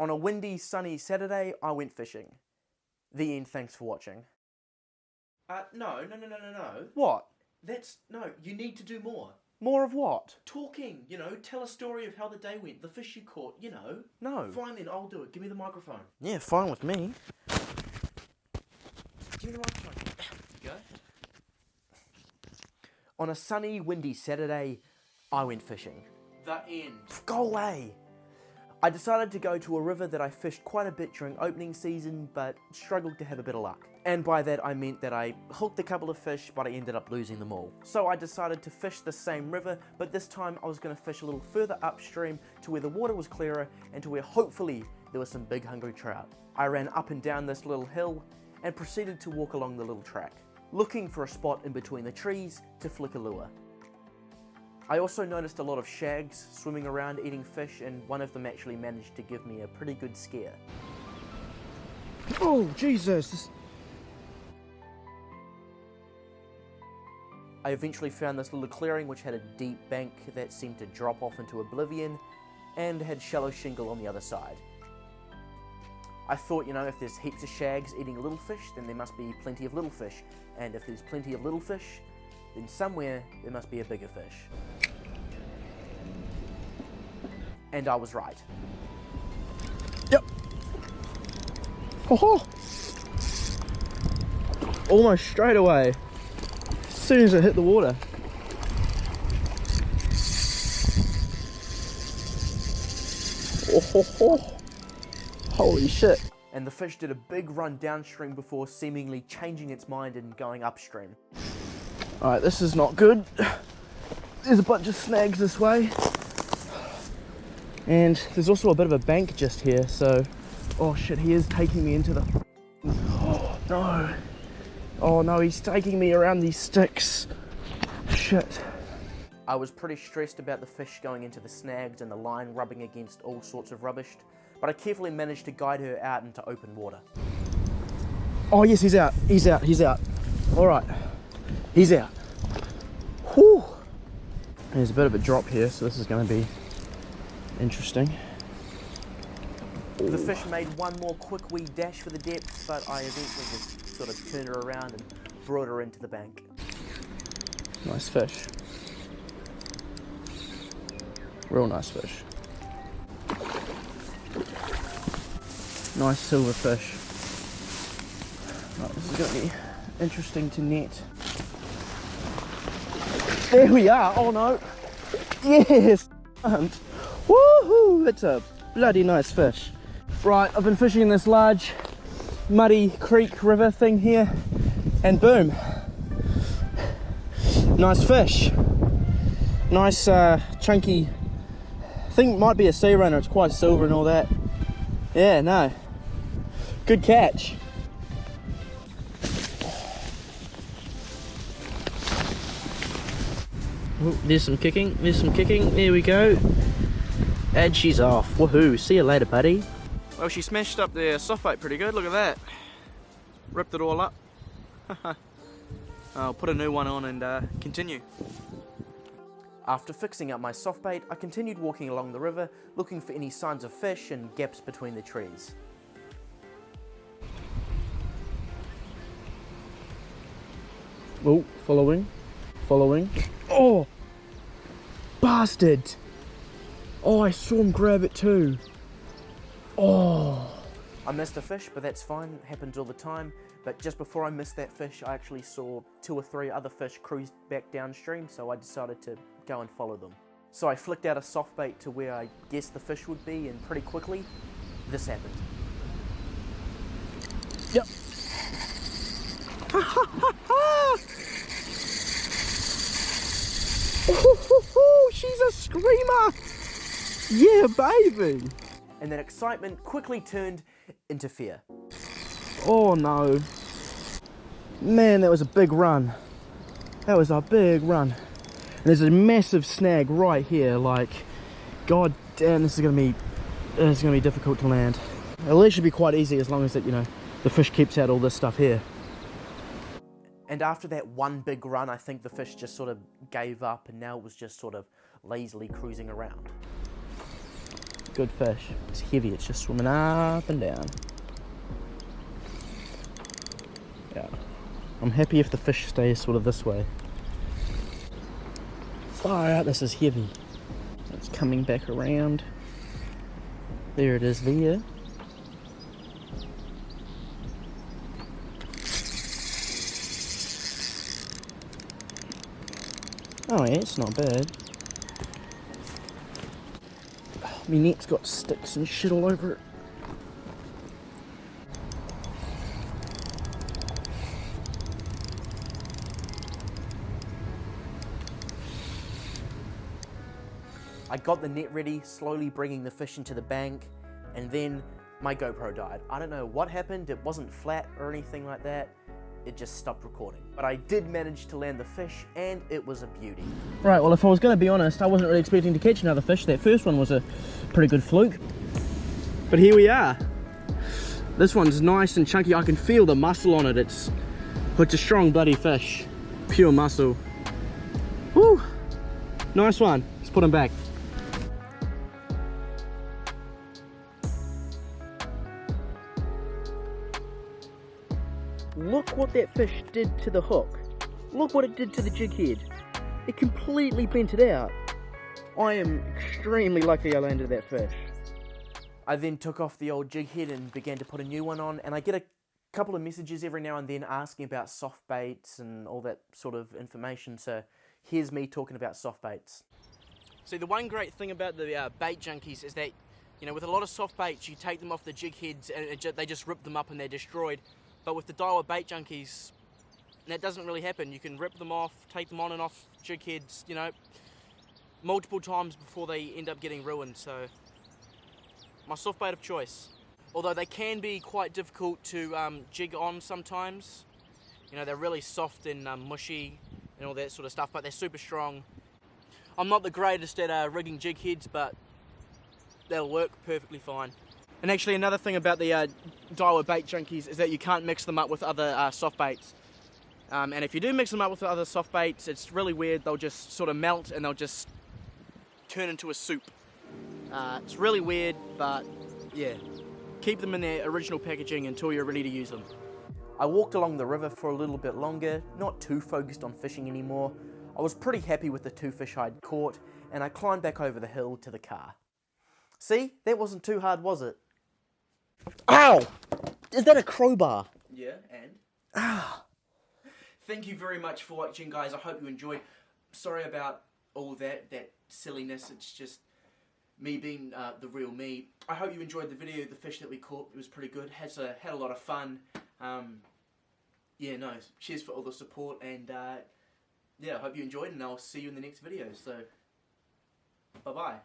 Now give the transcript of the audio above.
On a windy, sunny Saturday, I went fishing. The end, thanks for watching. No. What? No, you need to do more. More of what? Talking, tell a story of how the day went, the fish you caught, No. Fine then, I'll do it. Give me the microphone. Yeah, fine with me. Give me the microphone. Go. On a sunny, windy Saturday, I went fishing. The end. Go away! I decided to go to a river that I fished quite a bit during opening season, but struggled to have a bit of luck. And by that I meant that I hooked a couple of fish, but I ended up losing them all. So I decided to fish the same river, but this time I was going to fish a little further upstream to where the water was clearer and to where hopefully there were some big hungry trout. I ran up and down this little hill and proceeded to walk along the little track, looking for a spot in between the trees to flick a lure. I also noticed a lot of shags swimming around eating fish, and one of them actually managed to give me a pretty good scare. Oh, Jesus! I eventually found this little clearing which had a deep bank that seemed to drop off into oblivion and had shallow shingle on the other side. I thought, if there's heaps of shags eating little fish, then there must be plenty of little fish, and if there's plenty of little fish, then somewhere there must be a bigger fish. And I was right. Yep. Oh, almost straight away, as soon as it hit the water. Oh, holy shit. And the fish did a big run downstream before seemingly changing its mind and going upstream. Alright, this is not good. There's a bunch of snags this way. And there's also a bit of a bank just here, so... Oh shit, he is taking me into the... Oh no. Oh no, he's taking me around these sticks. Shit. I was pretty stressed about the fish going into the snags and the line rubbing against all sorts of rubbish, but I carefully managed to guide her out into open water. Oh yes, he's out. He's out. He's out. Alright. He's out. Whew. There's a bit of a drop here, so this is going to be interesting. The fish made one more quick wee dash for the depths, but I eventually just sort of turned her around and brought her into the bank. Nice fish. Real nice fish. Nice silver fish. Right, this is going to be interesting to net. There we are. Oh no. Yes. Woohoo. It's a bloody nice fish. Right, I've been fishing in this large muddy creek river thing here, and boom. Nice fish. Nice chunky, I think it might be a sea runner. It's quite silver and all that. Yeah, no. Good catch. Oh, there's some kicking, there we go. And she's off, woohoo, see you later buddy. Well, she smashed up the soft bait pretty good, look at that. Ripped it all up. I'll put a new one on and continue. After fixing up my soft bait, I continued walking along the river, looking for any signs of fish and gaps between the trees. Oh, following. Oh, bastard. Oh, I saw him grab it too. Oh. I missed a fish, but that's fine, it happens all the time. But just before I missed that fish, I actually saw 2 or 3 other fish cruise back downstream, so I decided to go and follow them. So I flicked out a soft bait to where I guessed the fish would be, and pretty quickly, this happened. Yep. She's a screamer. Yeah, baby. And that excitement quickly turned into fear. Oh no. Man, that was a big run. That was a big run. And there's a massive snag right here, like, god damn, this is gonna be difficult to land. At least should be quite easy as long as that, the fish keeps out all this stuff here. And after that one big run, I think the fish just sort of gave up, and now it was just sort of lazily cruising around. Good fish. It's heavy, it's just swimming up and down. Yeah. I'm happy if the fish stays sort of this way. Far out, this is heavy. It's coming back around. There it is there. Oh yeah, it's not bad. Oh, my net's got sticks and shit all over it. I got the net ready, slowly bringing the fish into the bank, and then my GoPro died. I don't know what happened, it wasn't flat or anything like that. It just stopped recording. But I did manage to land the fish, and it was a beauty. Right, well, if I was going to be honest, I wasn't really expecting to catch another fish. That first one was a pretty good fluke. But here we are. This one's nice and chunky. I can feel the muscle on it. It's a strong bloody fish. Pure muscle. Woo! Nice one. Let's put him back. Look what that fish did to the hook. Look what it did to the jig head. It completely bent it out. I am extremely lucky I landed that fish. I then took off the old jig head and began to put a new one on, and I get a couple of messages every now and then asking about soft baits and all that sort of information, so here's me talking about soft baits. See, the one great thing about the bait junkies is that, you know, with a lot of soft baits, you take them off the jig heads and they just rip them up and they're destroyed. But with the Daiwa bait junkies, that doesn't really happen. You can rip them off, take them on and off jig heads, you know, multiple times before they end up getting ruined. So, my soft bait of choice. Although they can be quite difficult to jig on sometimes. You know, they're really soft and mushy and all that sort of stuff, but they're super strong. I'm not the greatest at rigging jig heads, but they'll work perfectly fine. And actually another thing about the Daiwa bait junkies is that you can't mix them up with other soft baits. And if you do mix them up with other soft baits, it's really weird. They'll just sort of melt and they'll just turn into a soup. It's really weird, but yeah. Keep them in their original packaging until you're ready to use them. I walked along the river for a little bit longer, not too focused on fishing anymore. I was pretty happy with the 2 fish I'd caught, and I climbed back over the hill to the car. See? That wasn't too hard, was it? Ow! Is that a crowbar? Yeah, and? Thank you very much for watching, guys. I hope you enjoyed. Sorry about all that silliness. It's just me being the real me. I hope you enjoyed the video. The fish that we caught, it was pretty good. Had a lot of fun. Yeah, no, cheers for all the support, and yeah, I hope you enjoyed, and I'll see you in the next video. So, bye-bye.